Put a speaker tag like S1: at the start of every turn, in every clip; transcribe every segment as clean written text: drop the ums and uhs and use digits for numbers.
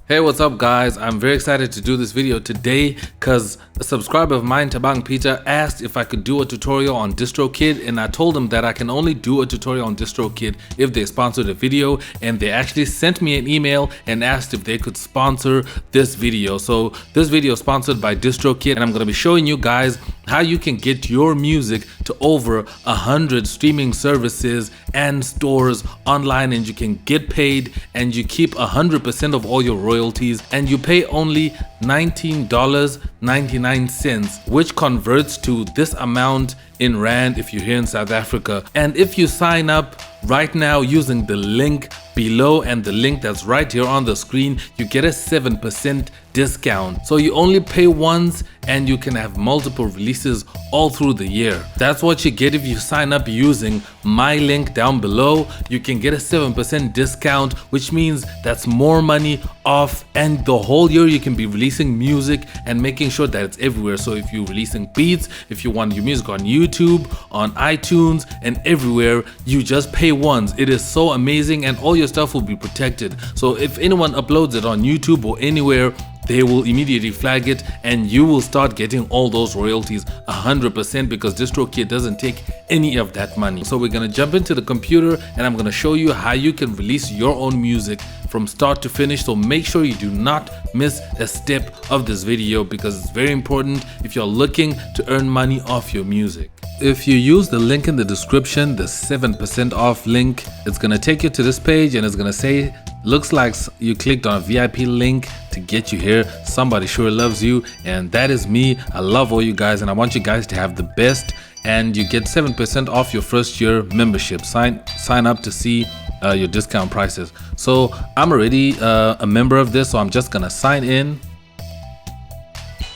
S1: Hey, what's up guys? I'm very excited to do this video today because a subscriber of mine, Tabang Peter, asked if I could do a tutorial on DistroKid, and I told him that I can only do a tutorial on DistroKid if they sponsored a video, and they actually sent me an email and asked if they could sponsor this video. So this video is sponsored by DistroKid, and I'm going to be showing you guys how you can get your music to over 100 streaming services and stores online, and you can get paid and you keep 100% of all your royalties, and you pay only $19.99, which converts to this amount in Rand if you're here in South Africa. And if you sign up right now using the link below and the link that's right here on the screen, you get a 7% discount. So you only pay once and you can have multiple releases all through the year. That's what you get if you sign up using my link down below. You can get a 7% discount, which means that's more money off, and the whole year you can be releasing music and making sure that it's everywhere. So if you're releasing beats, if you want your music on YouTube, on iTunes, and everywhere, you just pay once. It is so amazing, and all your stuff will be protected. So if anyone uploads it on YouTube or anywhere, they will immediately flag it and you will start getting all those royalties 100%, because DistroKid doesn't take any of that money. So we're gonna jump into the computer and I'm gonna show you how you can release your own music from start to finish. So make sure you do not miss a step of this video, because it's very important if you're looking to earn money off your music. If you use the link in the description, the 7% off link, it's gonna take you to this page and it's gonna say, looks like you clicked on a VIP link to get you here. Somebody sure loves you, and that is me. I love all you guys and I want you guys to have the best, and you get 7% off your first year membership. Sign up to see your discount prices. So I'm already a member of this, so I'm just gonna sign in,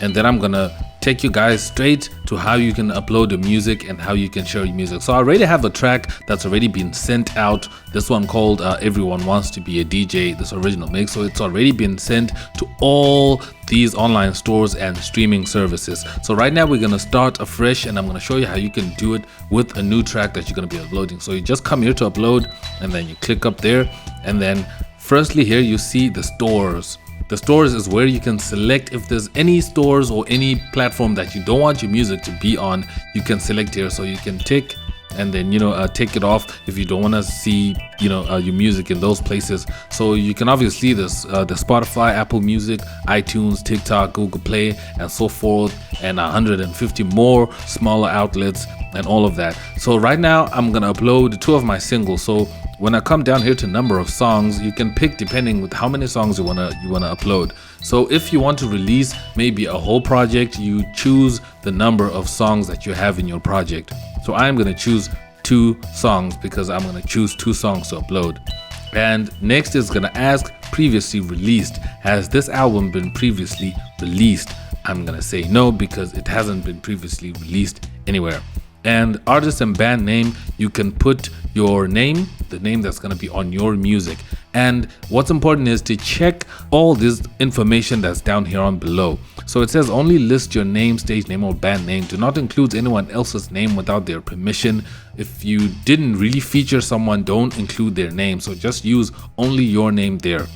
S1: and then I'm gonna take you guys straight to how you can upload your music and how you can share your music. So I already have a track that's already been sent out. This one called Everyone Wants to Be a DJ, this original mix. So it's already been sent to all these online stores and streaming services. So right now we're gonna start afresh, and I'm gonna show you how you can do it with a new track that you're gonna be uploading. So you just come here to upload, and then you click up there, and then firstly here you see the stores. The stores is where you can select if there's any stores or any platform that you don't want your music to be on. You can select here, so you can tick and then take it off if you don't want to see your music in those places. So you can obviously the Spotify, Apple Music, iTunes, TikTok, Google Play, and so forth, and 150 more smaller outlets and all of that. So right now I'm gonna upload 2 of my singles. So when I come down here to number of songs, you can pick depending with how many songs you wanna upload. So if you want to release maybe a whole project, you choose the number of songs that you have in your project. So I'm gonna choose 2 songs because I'm gonna choose 2 songs to upload. And next is gonna ask previously released. Has this album been previously released? I'm gonna say no, because it hasn't been previously released anywhere. And artist and band name, you can put your name, the name that's going to be on your music. And what's important is to check all this information that's down here on below. So it says only list your name, stage name, or band name. Do not include anyone else's name without their permission. If you didn't really feature someone, don't include their name. So just use only your name there.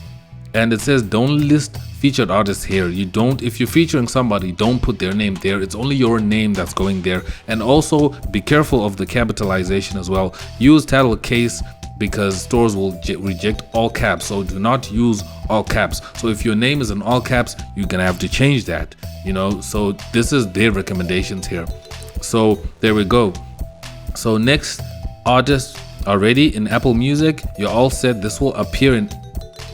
S1: And it says don't list featured artists here. If you're featuring somebody, don't put their name there. It's only your name that's going there. And also be careful of the capitalization as well. Use title case, because stores will reject all caps. So do not use all caps. So if your name is in all caps, you're gonna have to change that, so this is their recommendations here. So there we go. So next, artists already in Apple Music, you're all set. This will appear in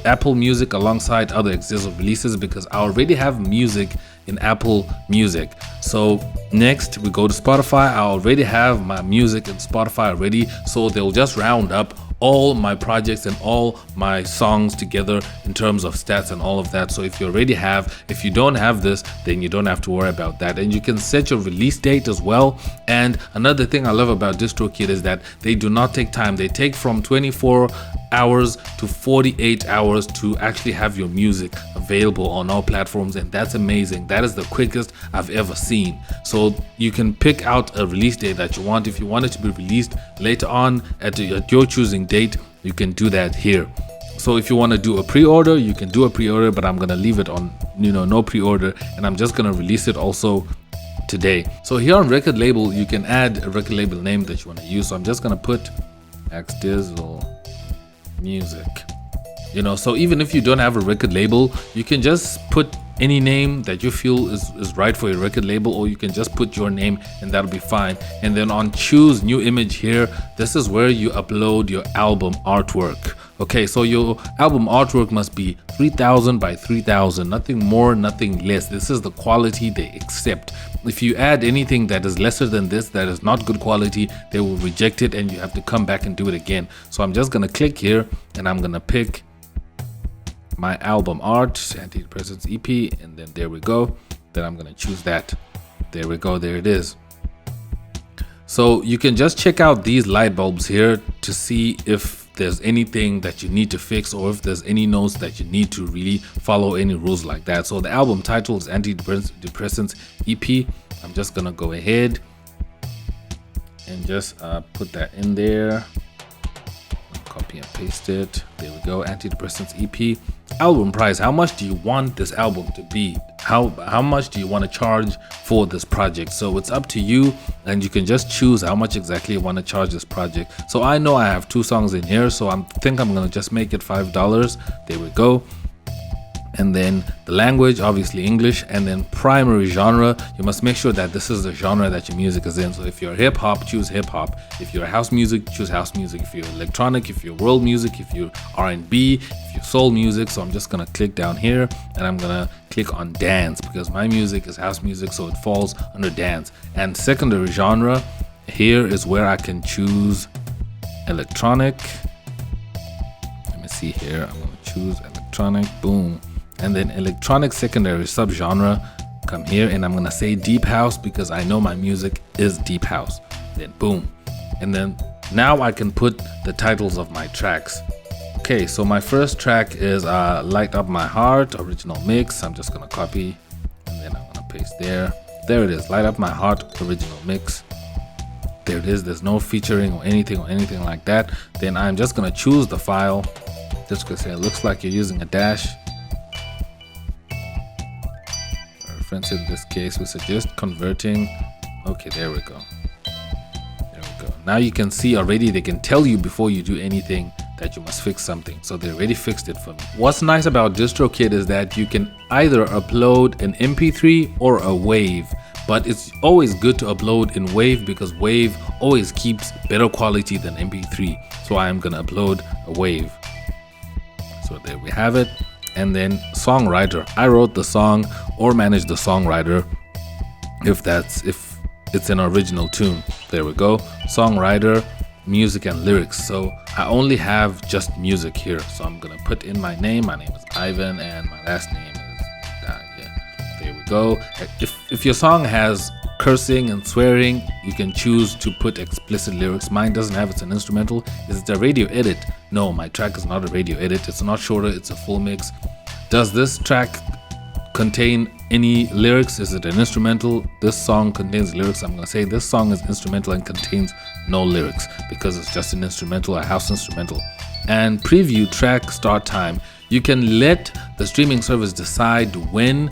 S1: Apple Music alongside other exclusive releases, because I already have music in Apple Music. So next we go to Spotify. I already have my music in Spotify already, so they'll just round up all my projects and all my songs together in terms of stats and all of that. So if you don't have this, then you don't have to worry about that. And you can set your release date as well. And another thing I love about DistroKid is that they do not take time. They take from 24 hours to 48 hours to actually have your music available on all platforms, and that's amazing. That is the quickest I've ever seen. So you can pick out a release date that you want. If you want it to be released later on at your choosing date, you can do that here. So if you want to do a pre-order, you can do a pre-order, but I'm going to leave it on, no pre-order, and I'm just going to release it also today. So here on record label, you can add a record label name that you want to use. So I'm just going to put X Dizzle Music. So even if you don't have a record label, you can just put any name that you feel is right for your record label, or you can just put your name and that'll be fine. And then on choose new image here, this is where you upload your album artwork. Okay, so your album artwork must be 3000 by 3000, nothing more, nothing less. This is the quality they accept. If you add anything that is lesser than this, that is not good quality, they will reject it and you have to come back and do it again. So I'm just gonna click here and I'm gonna pick my album art, Antidepressants EP, and then there we go. Then I'm gonna choose that. There we go, there it is. So you can just check out these light bulbs here to see if there's anything that you need to fix, or if there's any notes that you need to really follow any rules like that. So the album title is Antidepressants EP. I'm just gonna go ahead and just put that in there. Copy and paste it. There we go. Antidepressants EP. Album price. How much do you want this album to be? How much do you want to charge for this project? So it's up to you, and you can just choose how much exactly you want to charge this project. So I know I have 2 songs in here, so I think I'm gonna just make it $5. There we go. And then the language, obviously English, and then primary genre. You must make sure that this is the genre that your music is in. So if you're hip hop, choose hip hop. If you're house music, choose house music. If you're electronic, if you're world music, if you're R&B, if you're soul music. So I'm just gonna click down here and I'm gonna click on dance, because my music is house music, so it falls under dance. And secondary genre, here is where I can choose electronic. Let me see here. I'm gonna choose electronic. Boom. And then electronic secondary subgenre, come here and I'm gonna say deep house, because I know my music is deep house. Then boom. And then now I can put the titles of my tracks. Okay, so my first track is Light Up My Heart, original mix. I'm just gonna copy and then I'm gonna paste there. There it is, Light Up My Heart, original mix. There it is, there's no featuring or anything like that. Then I'm just gonna choose the file. Just gonna say it looks like you're using a dash. Reference in this case, we suggest converting. Okay, there we go. There we go. Now you can see already, they can tell you before you do anything that you must fix something. So they already fixed it for me. What's nice about DistroKid is that you can either upload an MP3 or a WAV. But it's always good to upload in WAV, because WAV always keeps better quality than MP3. So I'm gonna upload a WAV. So there we have it. And then songwriter, I wrote the song or managed the songwriter if it's an original tune. There we go. Songwriter, music and lyrics. So I only have just music here. So I'm gonna put in my name. My name is Ivan and my last name is there we go. If your song has cursing and swearing, you can choose to put explicit lyrics. Mine doesn't have, it's an instrumental. Is it a radio edit? No, my track is not a radio edit. It's not shorter, it's a full mix. Does this track contain any lyrics? Is it an instrumental? This song contains lyrics. I'm gonna say this song is instrumental and contains no lyrics, because it's just an instrumental, a house instrumental. And preview track start time. You can let the streaming service decide when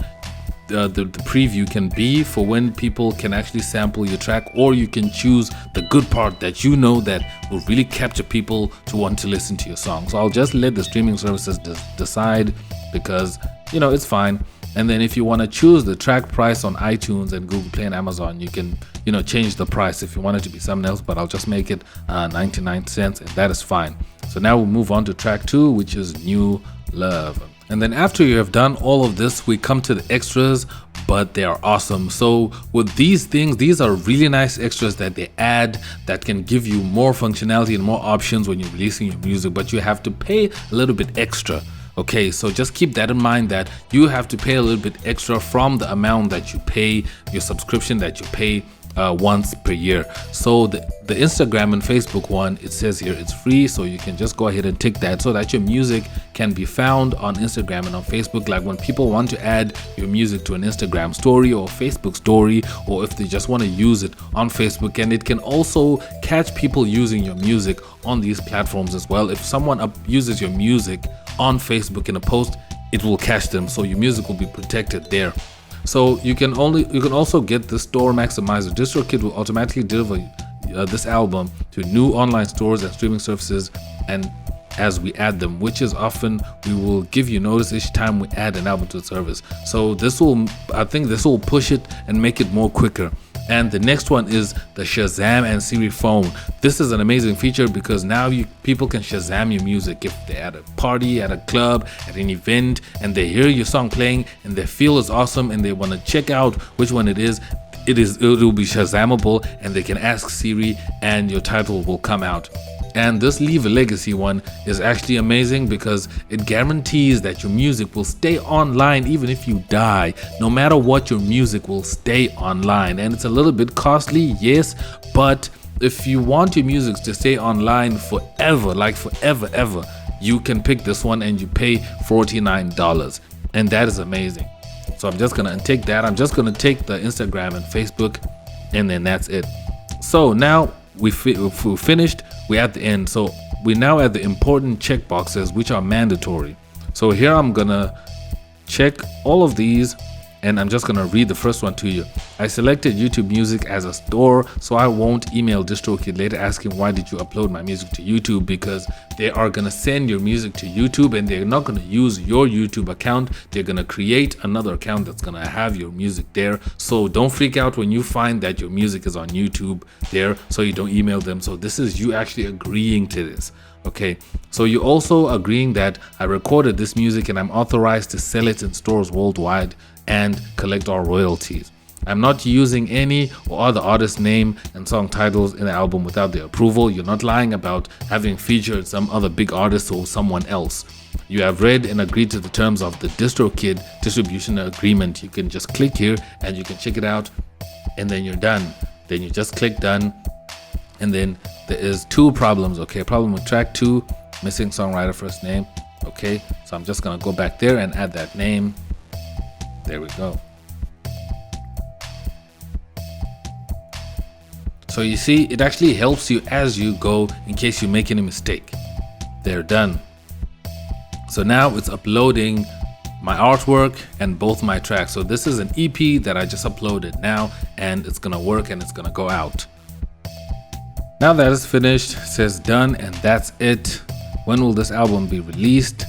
S1: the preview can be, for when people can actually sample your track, or you can choose the good part that you know that will really capture people to want to listen to your song. So I'll just let the streaming services decide, because it's fine. And then if you want to choose the track price on iTunes and Google Play and Amazon, you can change the price if you want it to be something else, but I'll just make it 99 cents, and that is fine. So now we'll move on to track 2, which is New Love. And then after you have done all of this, we come to the extras, but they are awesome. So with these things, these are really nice extras that they add that can give you more functionality and more options when you're releasing your music, but you have to pay a little bit extra. Okay, so just keep that in mind, that you have to pay a little bit extra from the amount that you pay, your subscription that you pay once per year. So the Instagram and Facebook one, it says here it's free, so you can just go ahead and tick that so that your music can be found on Instagram and on Facebook. Like when people want to add your music to an Instagram story or Facebook story, or if they just want to use it on Facebook. And it can also catch people using your music on these platforms as well. If someone uses your music on Facebook in a post, it will catch them, so your music will be protected there. So you can also get the Store Maximizer. DistroKid will automatically deliver this album to new online stores and streaming services, and as we add them, which is often we will give you notice each time we add an album to the service. So I think this will push it and make it more quicker. And the next one is the Shazam and Siri phone. This is an amazing feature because now people can Shazam your music if they're at a party, at a club, at an event, and they hear your song playing and they feel it's awesome and they want to check out which one it is. It will be Shazamable, and they can ask Siri and your title will come out. And this Leave a Legacy one is actually amazing because it guarantees that your music will stay online even if you die. No matter what, your music will stay online. And it's a little bit costly, yes, but if you want your music to stay online forever, like forever ever, you can pick this one and you pay $49, and that is amazing. So I'm just gonna take that. I'm just gonna take the Instagram and Facebook, and then that's it. So now we finished. We're at the end. So we're now at the important checkboxes, which are mandatory. So here I'm gonna check all of these, and I'm just gonna read the first one to you. I selected YouTube Music as a store, so I won't email DistroKid later asking why did you upload my music to YouTube, because they are gonna send your music to YouTube and they're not gonna use your YouTube account. They're gonna create another account that's gonna have your music there. So don't freak out when you find that your music is on YouTube there, so you don't email them. So this is you actually agreeing to this. Okay, so you're also agreeing that I recorded this music and I'm authorized to sell it in stores worldwide and collect all royalties. I'm not using any or other artist name and song titles in the album without their approval. You're not lying about having featured some other big artist or someone else. You have read and agreed to the terms of the DistroKid distribution agreement. You can just click here and you can check it out, and then you're done. Then you just click done, and then there is two problems. Okay, problem with track 2, missing songwriter first name. Okay, so I'm just gonna go back there and add that name. There we go. So you see, it actually helps you as you go in case you make any mistake. They're done. So now it's uploading my artwork and both my tracks. So this is an EP that I just uploaded now, and it's gonna work and it's gonna go out. Now that it's finished, it says done, and that's it. When will this album be released?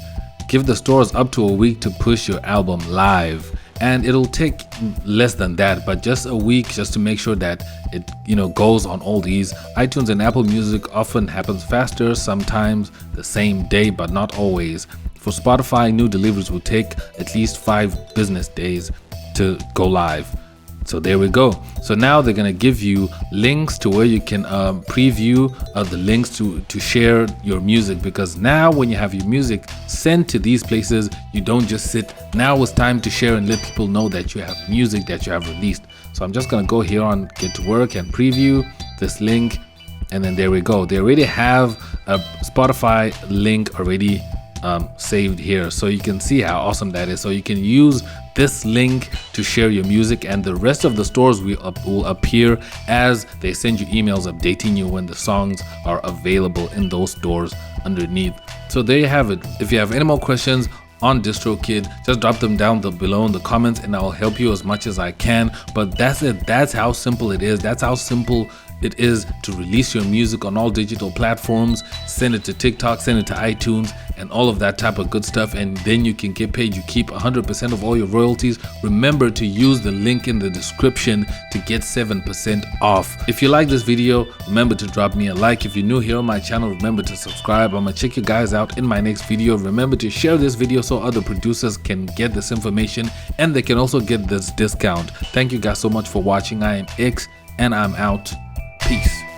S1: Give the stores up to a week to push your album live. And it'll take less than that, but just a week, just to make sure that it goes on all these. iTunes and Apple Music often happens faster, sometimes the same day, but not always. For Spotify, new deliveries will take at least 5 business days to go live. So there we go. So now they're gonna give you links to where you can preview the links to share your music, because now when you have your music sent to these places, you don't just sit. Now it's time to share and let people know that you have music that you have released. So I'm just gonna go here on Get to Work and preview this link, and then there we go. They already have a Spotify link already saved here, so you can see how awesome that is. So you can use this link to share your music, and the rest of the stores will appear as they send you emails updating you when the songs are available in those stores underneath. So there you have it. If you have any more questions on DistroKid, just drop them down below in the comments and I'll help you as much as I can. But that's it. That's how simple it is. That's how simple it is to release your music on all digital platforms, send it to TikTok, send it to iTunes, and all of that type of good stuff, and then you can get paid. You keep 100% of all your royalties. Remember to use the link in the description to get 7% off. If you like this video, remember to drop me a like. If you're new here on my channel, remember to subscribe. I'm gonna check you guys out in my next video. Remember to share this video so other producers can get this information and they can also get this discount. Thank you guys so much for watching. I am X and I'm out. Peace.